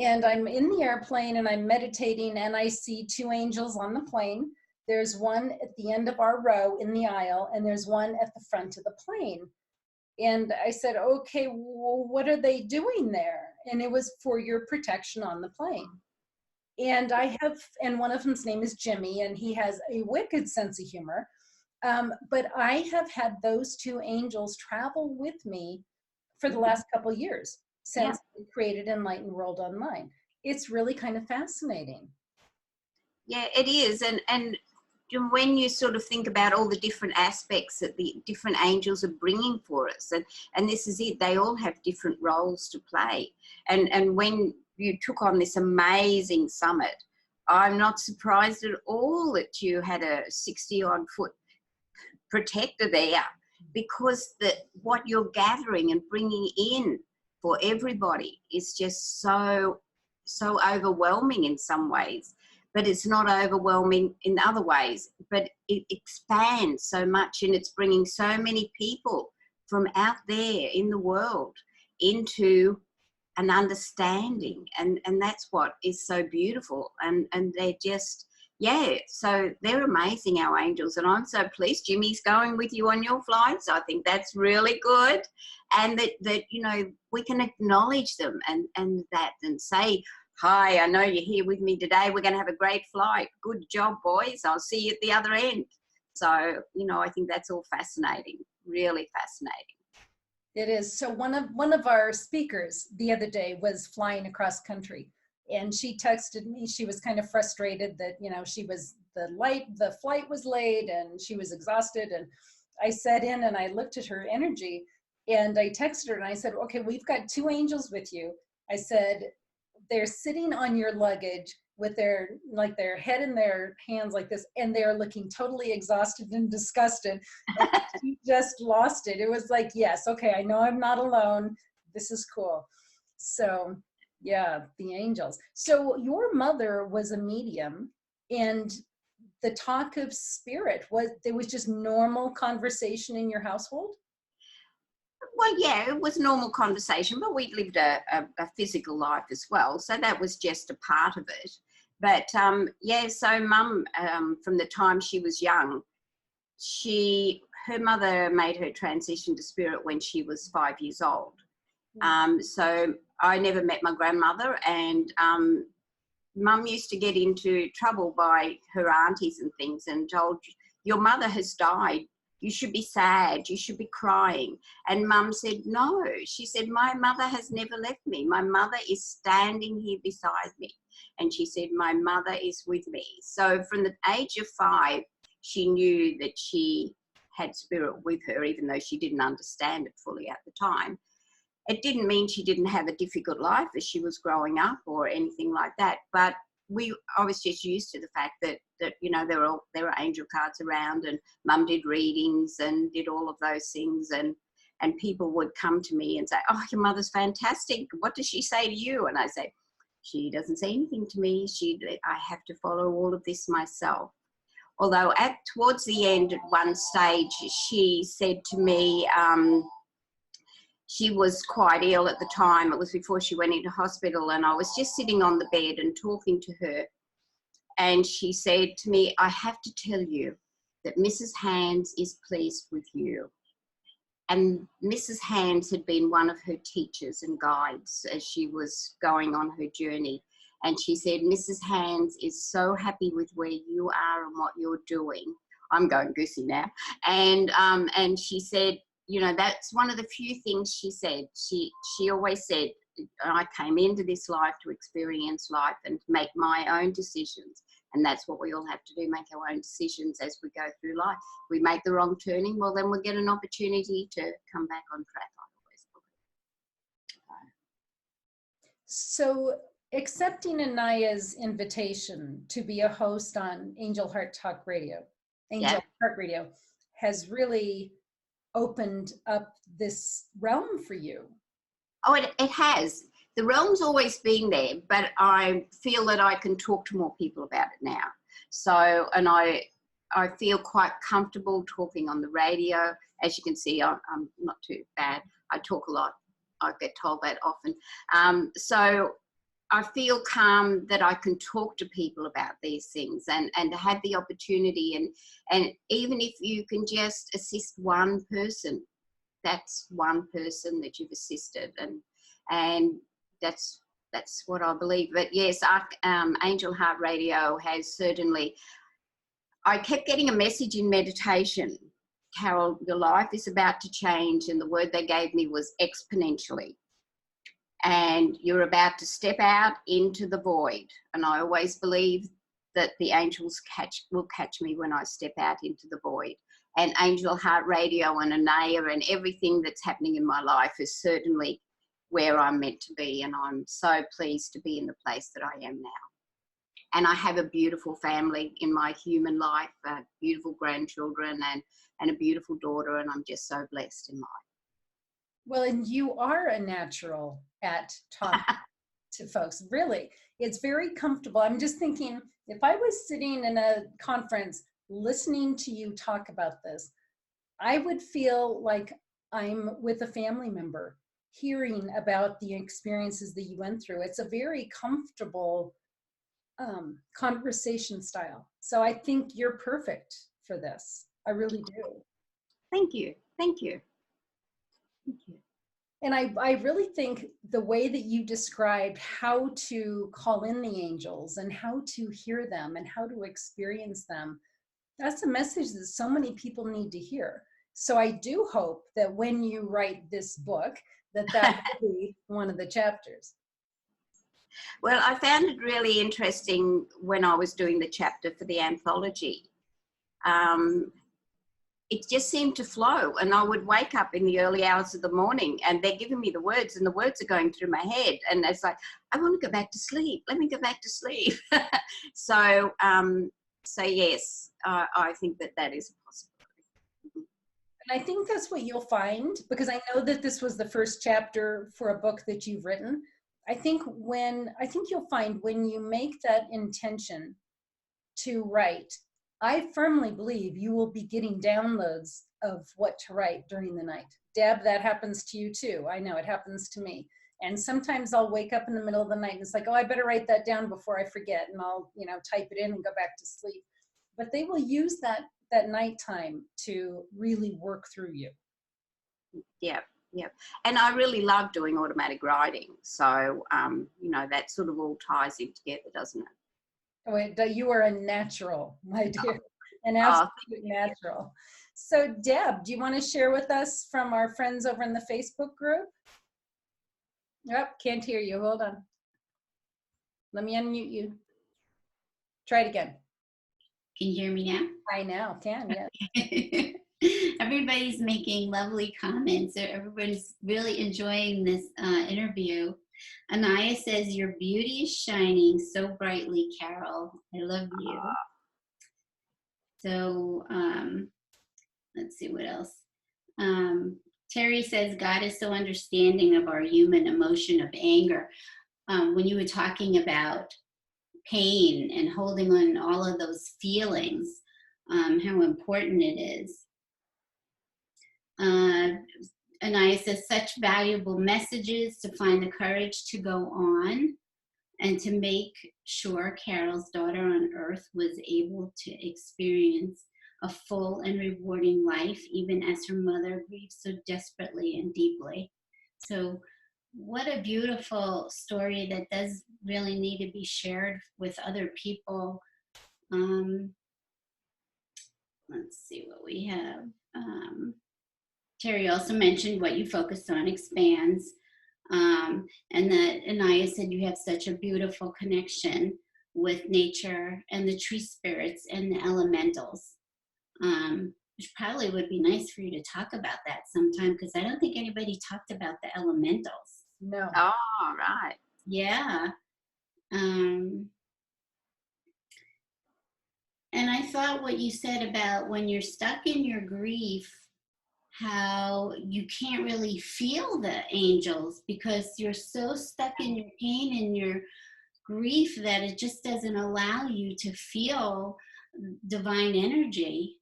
And I'm in the airplane and I'm meditating and I see two angels on the plane. There's one at the end of our row in the aisle and there's one at the front of the plane. And I said, okay, well, what are they doing there? And it was for your protection on the plane. And and one of them's name is Jimmy, and he has a wicked sense of humor. But I have had those two angels travel with me for the last couple of years since we created Enlightened World Online. It's really kind of fascinating. Yeah, it is. And when you sort of think about all the different aspects that the different angels are bringing for us, and this is it, they all have different roles to play. And when you took on this amazing summit, I'm not surprised at all that you had a 60-odd foot protector there, because what you're gathering and bringing in for everybody is just so overwhelming in some ways, but it's not overwhelming in other ways. But it expands so much, and it's bringing so many people from out there in the world into an understanding, and that's what is so beautiful. And they're just, so they're amazing, our angels, and I'm so pleased Jimmy's going with you on your flights. I think that's really good, and that you know, we can acknowledge them and say, hi, I know you're here with me today. We're going to have a great flight. Good job, boys. I'll see you at the other end. So, you know, I think that's all fascinating, really fascinating. It is. So one of our speakers the other day was flying across country, and she texted me. She was kind of frustrated that, you know, the flight was late and she was exhausted. And I sat in and I looked at her energy and I texted her and I said, okay, we've got two angels with you. I said, they're sitting on your luggage with their head in their hands like this, and they're looking totally exhausted and disgusted. And she just lost it. It was like, yes, okay, I know I'm not alone. This is cool. So yeah, the angels. So your mother was a medium, and the talk of spirit, there was just normal conversation in your household? Well, yeah, it was normal conversation, but we lived a physical life as well. So that was just a part of it. But so Mum, from the time she was young, her mother made her transition to spirit when she was 5 years old. So I never met my grandmother, and Mum used to get into trouble by her aunties and things and told, your mother has died You should be sad. You should be crying. And Mum said, no. She said, my mother has never left me. My mother is standing here beside me. And she said, my mother is with me. So from the age of 5, she knew that she had spirit with her, even though she didn't understand it fully at the time. It didn't mean she didn't have a difficult life as she was growing up or anything like that. But I was just used to the fact that you know, there were angel cards around, and Mum did readings and did all of those things, and people would come to me and say, oh, your mother's fantastic. What does she say to you? And I say, she doesn't say anything to me. I have to follow all of this myself. Although towards the end, at one stage, she said to me, she was quite ill at the time. It was before she went into hospital, and I was just sitting on the bed and talking to her. And she said to me, I have to tell you that Mrs. Hands is pleased with you. And Mrs. Hands had been one of her teachers and guides as she was going on her journey. And she said, Mrs. Hands is so happy with where you are and what you're doing. I'm going goosey now. And she said, you know, that's one of the few things she said. She always said, I came into this life to experience life and to make my own decisions. And that's what we all have to do, make our own decisions as we go through life. If we make the wrong turning, well, then we'll get an opportunity to come back on track, I always believe. So accepting Anaya's invitation to be a host on Angel Heart Radio has really opened up this realm for you. Oh, it has. The realm's always been there, but I feel that I can talk to more people about it now. So, and I feel quite comfortable talking on the radio. As you can see, I'm not too bad. I talk a lot. I get told that often. So I feel calm that I can talk to people about these things and to have the opportunity. And even if you can just assist one person, that's one person that you've assisted. And that's what I believe. But yes, Angel Heart Radio has certainly, I kept getting a message in meditation, Carol, your life is about to change, and the word they gave me was exponentially. And you're about to step out into the void. And I always believe that the angels will catch me when I step out into the void. And Angel Heart Radio and Anaya and everything that's happening in my life is certainly where I'm meant to be. And I'm so pleased to be in the place that I am now. And I have a beautiful family in my human life, beautiful grandchildren and a beautiful daughter. And I'm just so blessed in life. Well, and you are a natural at talking to folks. Really, it's very comfortable. I'm just thinking, if I was sitting in a conference listening to you talk about this, I would feel like I'm with a family member hearing about the experiences that you went through. It's a very comfortable conversation style. So I think you're perfect for this. I really do. Thank you. Thank you. Thank you. And I really think the way that you described how to call in the angels and how to hear them and how to experience them, that's a message that so many people need to hear. So I do hope that when you write this book, that will be one of the chapters. Well, I found it really interesting when I was doing the chapter for the anthology. It just seemed to flow, and I would wake up in the early hours of the morning and they're giving me the words and the words are going through my head, and it's like, I want to go back to sleep. Let me go back to sleep. So yes, I think that is a possibility. And I think that's what you'll find, because I know that this was the first chapter for a book that you've written. I think you'll find when you make that intention to write, I firmly believe you will be getting downloads of what to write during the night. Deb, that happens to you too. I know it happens to me. And sometimes I'll wake up in the middle of the night and it's like, oh, I better write that down before I forget. And I'll, type it in and go back to sleep. But they will use that nighttime to really work through you. Yeah. Yeah. And I really love doing automatic writing. So, that sort of all ties in together, doesn't it? Oh, you are a natural, my dear, an absolute natural. So Deb, do you want to share with us from our friends over in the Facebook group? Yep, can't hear you. Hold on. Let me unmute you. Try it again. Can you hear me now? I now can, yeah. Everybody's making lovely comments. Everybody's really enjoying this interview. Anaya says, your beauty is shining so brightly, Carol. I love you. So let's see what else. Terry says, God is so understanding of our human emotion of anger. When you were talking about pain and holding on all of those feelings, how important it is. Anaya says, such valuable messages to find the courage to go on and to make sure Carol's daughter on earth was able to experience a full and rewarding life, even as her mother grieved so desperately and deeply. So what a beautiful story that does really need to be shared with other people. Let's see what we have. Terry also mentioned what you focused on expands. And that Anaya said you have such a beautiful connection with nature and the tree spirits and the elementals. Which probably would be nice for you to talk about that sometime, because I don't think anybody talked about the elementals. No. Oh, right. Yeah. And I thought what you said about when you're stuck in your grief, how you can't really feel the angels because you're so stuck in your pain and your grief that it just doesn't allow you to feel divine energy.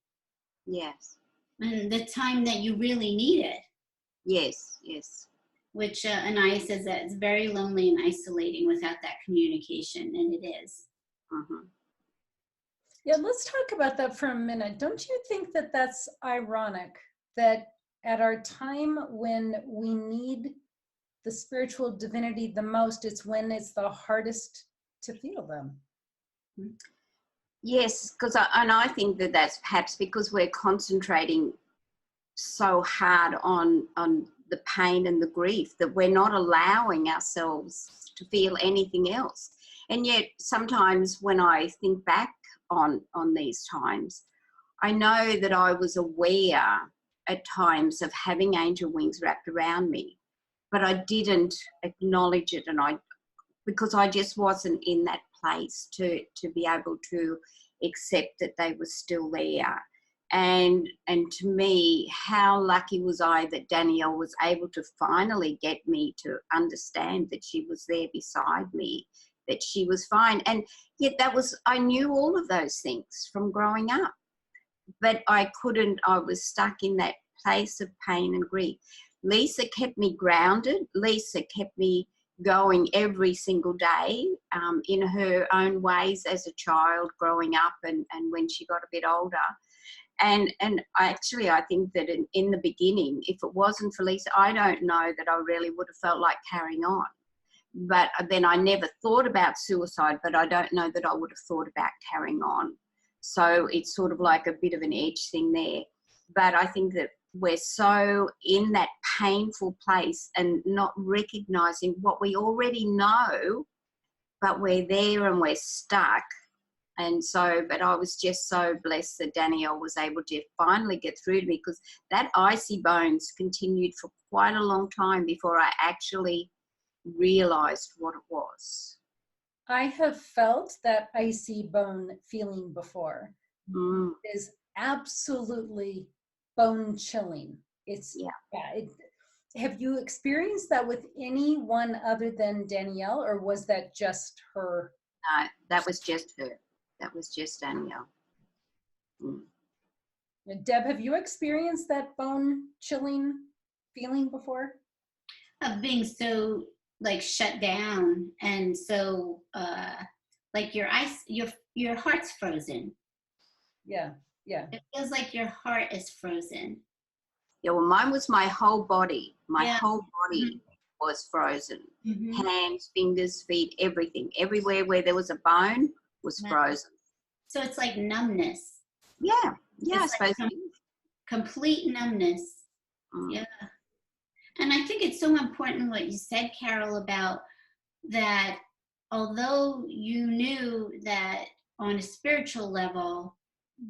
Yes. And the time that you really need it. Yes, yes. Which Anaya says that it's very lonely and isolating without that communication, and it is. Mm-hmm. Yeah, let's talk about that for a minute. Don't you think that that's ironic that at our time when we need the spiritual divinity the most, it's when it's the hardest to feel them? Yes, because I think that that's perhaps because we're concentrating so hard on the pain and the grief that we're not allowing ourselves to feel anything else. And yet sometimes when I think back on these times, I know that I was aware at times of having angel wings wrapped around me, but I didn't acknowledge it, and because I just wasn't in that place to be able to accept that they were still there. And to me, how lucky was I that Danielle was able to finally get me to understand that she was there beside me, that she was fine. And yet I knew all of those things from growing up, but I was stuck in that place of pain and grief. Lisa kept me grounded. Lisa kept me going every single day in her own ways as a child growing up and when she got a bit older. And I think that in the beginning, if it wasn't for Lisa, I don't know that I really would have felt like carrying on. But then I never thought about suicide, but I don't know that I would have thought about carrying on. So it's sort of like a bit of an edge thing there. But I think that we're so in that painful place and not recognizing what we already know, but we're there and we're stuck. And so, but I was just so blessed that Danielle was able to finally get through to me, because that icy bones continued for quite a long time before I actually realized what it was. I have felt that icy bone feeling before. Mm. It is absolutely bone chilling. Have you experienced that with anyone other than Danielle, or was that just her? That was just her. That was just Danielle. Mm. Deb, have you experienced that bone chilling feeling before? Of being so like shut down and so like your heart's frozen. Yeah. It feels like your heart is frozen. Yeah, well, mine was my whole body. My Yeah. whole body was frozen. Mm-hmm. Hands, fingers, feet, everything. Everywhere where there was a bone was frozen. So it's like numbness. Yeah, I It's suppose like it is. complete numbness. Yeah. And I think it's so important what you said, Carol, about that although you knew that on a spiritual level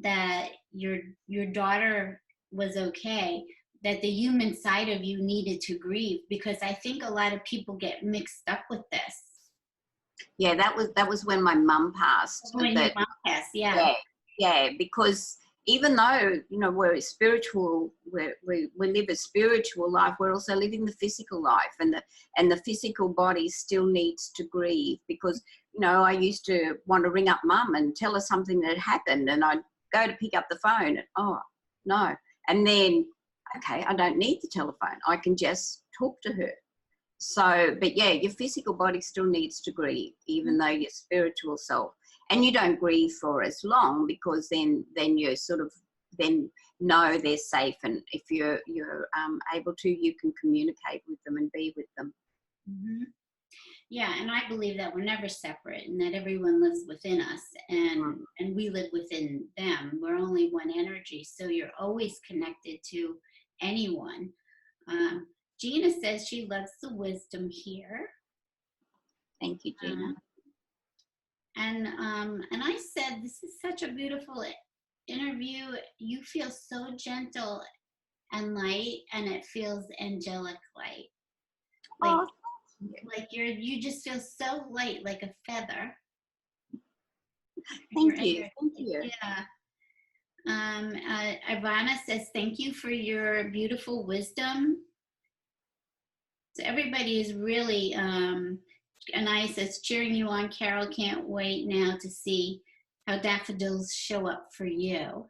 that your daughter was okay, that the human side of you needed to grieve, because I think a lot of people get mixed up with this. Yeah, that was when my mum passed. When your mom passed, yeah. Yeah, because even though, you know, we're spiritual, we live a spiritual life, we're also living the physical life, and the physical body still needs to grieve. Because, you know, I used to want to ring up mum and tell her something that had happened, and I'd go to pick up the phone and, oh, no. And then, okay, I don't need the telephone. I can just talk to her. So, but yeah, your physical body still needs to grieve, even though your spiritual self. And you don't grieve for as long, because then you sort of then know they're safe, and if you're able to, you can communicate with them and be with them. Mm-hmm. Yeah, and I believe that we're never separate, and that everyone lives within us, and we live within them. We're only one energy, so you're always connected to anyone. Gina says she loves the wisdom here. Thank you, Gina. And I said, this is such a beautiful interview. You feel so gentle and light, and it feels angelic light. Like you just feel so light, like a feather. Thank you. Yeah. Ivana says, thank you for your beautiful wisdom. So everybody is really, Anaya says, cheering you on, Carol. Can't wait now to see how daffodils show up for you.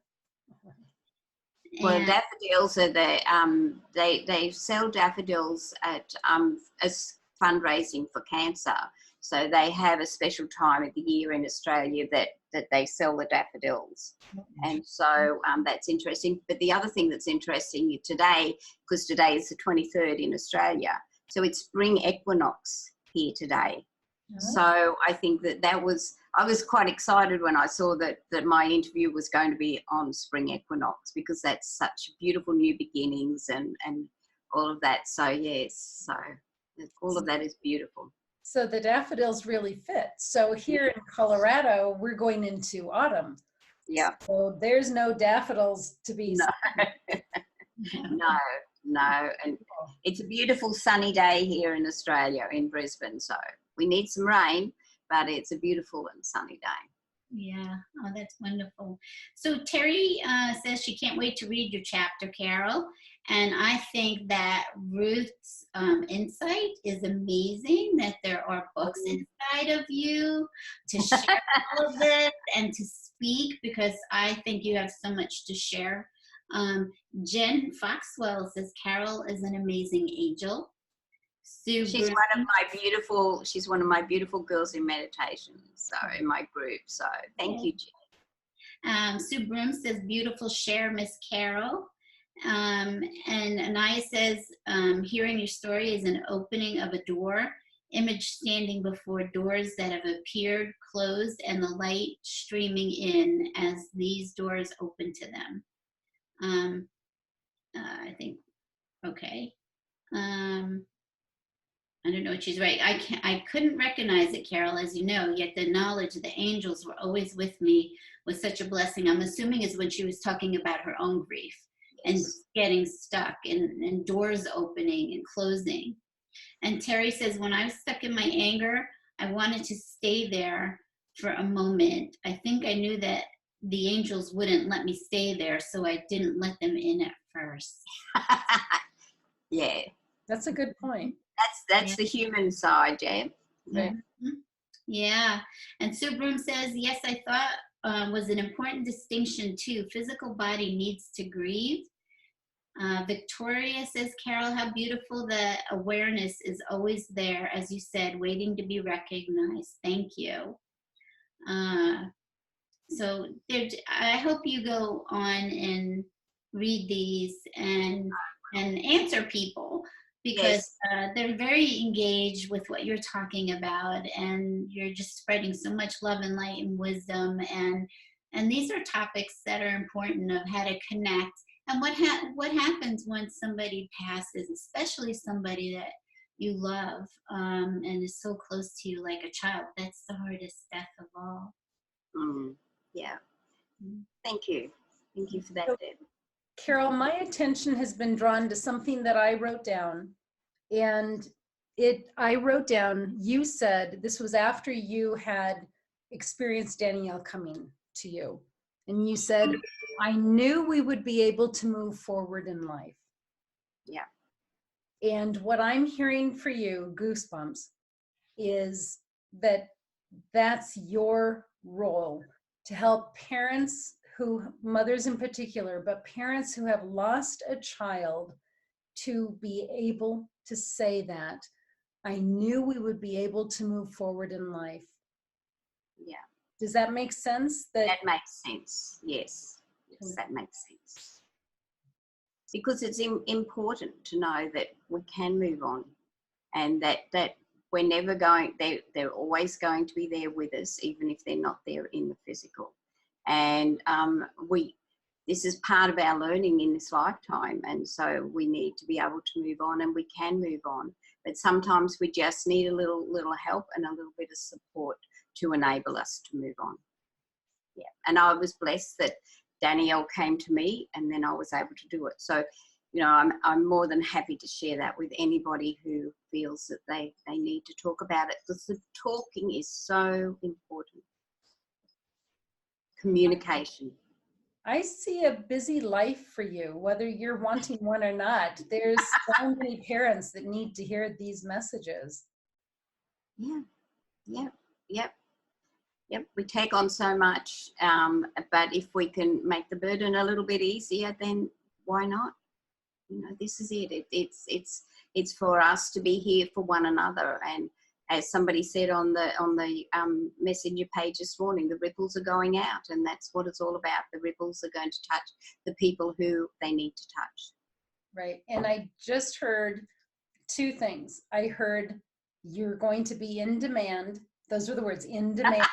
Well, daffodils are they sell daffodils at as fundraising for cancer. So they have a special time of the year in Australia that they sell the daffodils. And so that's interesting. But the other thing that's interesting today, because today is the 23rd in Australia, so it's spring equinox here today. So I think I was quite excited when I saw that my interview was going to be on spring equinox, because that's such beautiful new beginnings and all of that. So yes, so all of that is beautiful. So the daffodils really fit. So here in Colorado, we're going into autumn. Yeah. So there's no daffodils to be seen. No. And it's a beautiful sunny day here in Australia, in Brisbane. So we need some rain, but it's a beautiful and sunny day. Yeah. Oh, that's wonderful. So Terry says she can't wait to read your chapter, Carol. And I think that Ruth's insight is amazing, that there are books inside of you to share all of this and to speak, because I think you have so much to share. Jen Foxwell says Carol is an amazing angel. She's one of my beautiful girls in meditation, so in my group. So thank you, Jen. Sue Broom says beautiful share, Miss Carol. And Anaya says hearing your story is an opening of a door, image standing before doors that have appeared, closed, and the light streaming in as these doors open to them. I think, okay. I don't know what she's right. I couldn't recognize it, Carol, as you know, yet the knowledge of the angels were always with me was such a blessing. I'm assuming is when she was talking about her own grief and getting stuck and doors opening and closing. And Terry says, when I was stuck in my anger, I wanted to stay there for a moment. I think I knew that the angels wouldn't let me stay there, so I didn't let them in at first. Yeah. That's a good point. That's the human side, Jan. Mm-hmm. Yeah. And Sue Broom says, yes, I thought was an important distinction too. Physical body needs to grieve. Victoria says, Carol, how beautiful the awareness is always there, as you said, waiting to be recognized. Thank you. So I hope you go on and read these and answer people, because they're very engaged with what you're talking about, and you're just spreading so much love and light and wisdom, and these are topics that are important, of how to connect And what happens when somebody passes, especially somebody that you love and is so close to you like a child? That's the hardest death of all. Yeah. Thank you. Thank you for that, So, Deb. Carol, my attention has been drawn to something that I wrote down. And I wrote down, you said this was after you had experienced Danielle coming to you. And you said, I knew we would be able to move forward in life. Yeah. And what I'm hearing for you, goosebumps, is that that's your role to help parents mothers in particular, but parents who have lost a child, to be able to say that I knew we would be able to move forward in life. Yeah. Does that make sense? That makes sense. Yes. Yes, that makes sense. Because it's important to know that we can move on, and that we're never going, they're always going to be there with us, even if they're not there in the physical. And this is part of our learning in this lifetime, and so we need to be able to move on, and we can move on. But sometimes we just need a little help and a little bit of support to enable us to move on. Yeah, and I was blessed that Danielle came to me, and then I was able to do it. So, you know, I'm more than happy to share that with anybody who feels that they need to talk about it, because the talking is so important. Communication. I see a busy life for you, whether you're wanting one or not. There's so many parents that need to hear these messages. Yeah, yep. We take on so much, but if we can make the burden a little bit easier, then why not? You know, this is it. It's for us to be here for one another. And as somebody said on the messenger page this morning, the ripples are going out, and that's what it's all about. The ripples are going to touch the people who they need to touch. Right. And I just heard two things. I heard you're going to be in demand. Those are the words, in demand.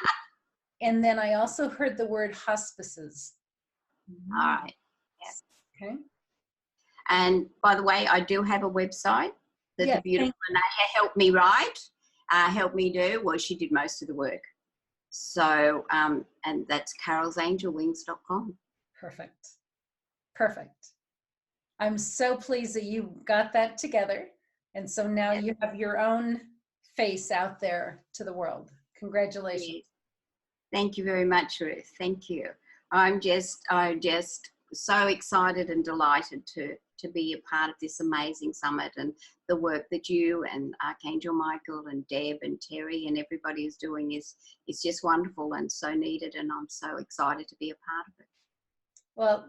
And then I also heard the word hospices. All right. Yes. Okay. And by the way, I do have a website that the beautiful Anaya helped me write, helped me do. Well, she did most of the work. So, and that's carolsangelwings.com. Perfect. Perfect. I'm so pleased that you got that together. And so now you have your own face out there to the world. Congratulations. Yes. Thank you very much, Ruth. Thank you. I'm just so excited and delighted to be a part of this amazing summit, and the work that you and Archangel Michael and Deb and Terry and everybody is doing is just wonderful and so needed, and I'm so excited to be a part of it. Well,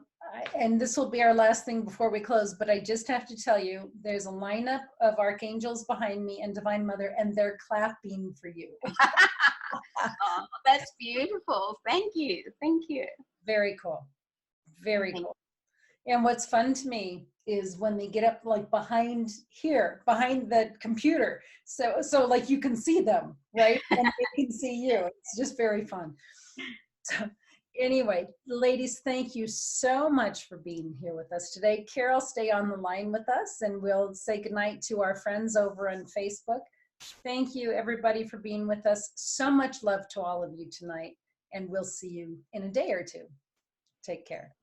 and this will be our last thing before we close, but I just have to tell you, there's a lineup of archangels behind me and Divine Mother, and they're clapping for you. Oh, that's beautiful. Thank you. Thank you. Very cool. Very cool. And what's fun to me is when they get up like behind the computer. So like you can see them, right? And they can see you. It's just very fun. So anyway, ladies, thank you so much for being here with us today. Carol, stay on the line with us, and we'll say goodnight to our friends over on Facebook. Thank you, everybody, for being with us. So much love to all of you tonight, and we'll see you in a day or two. Take care.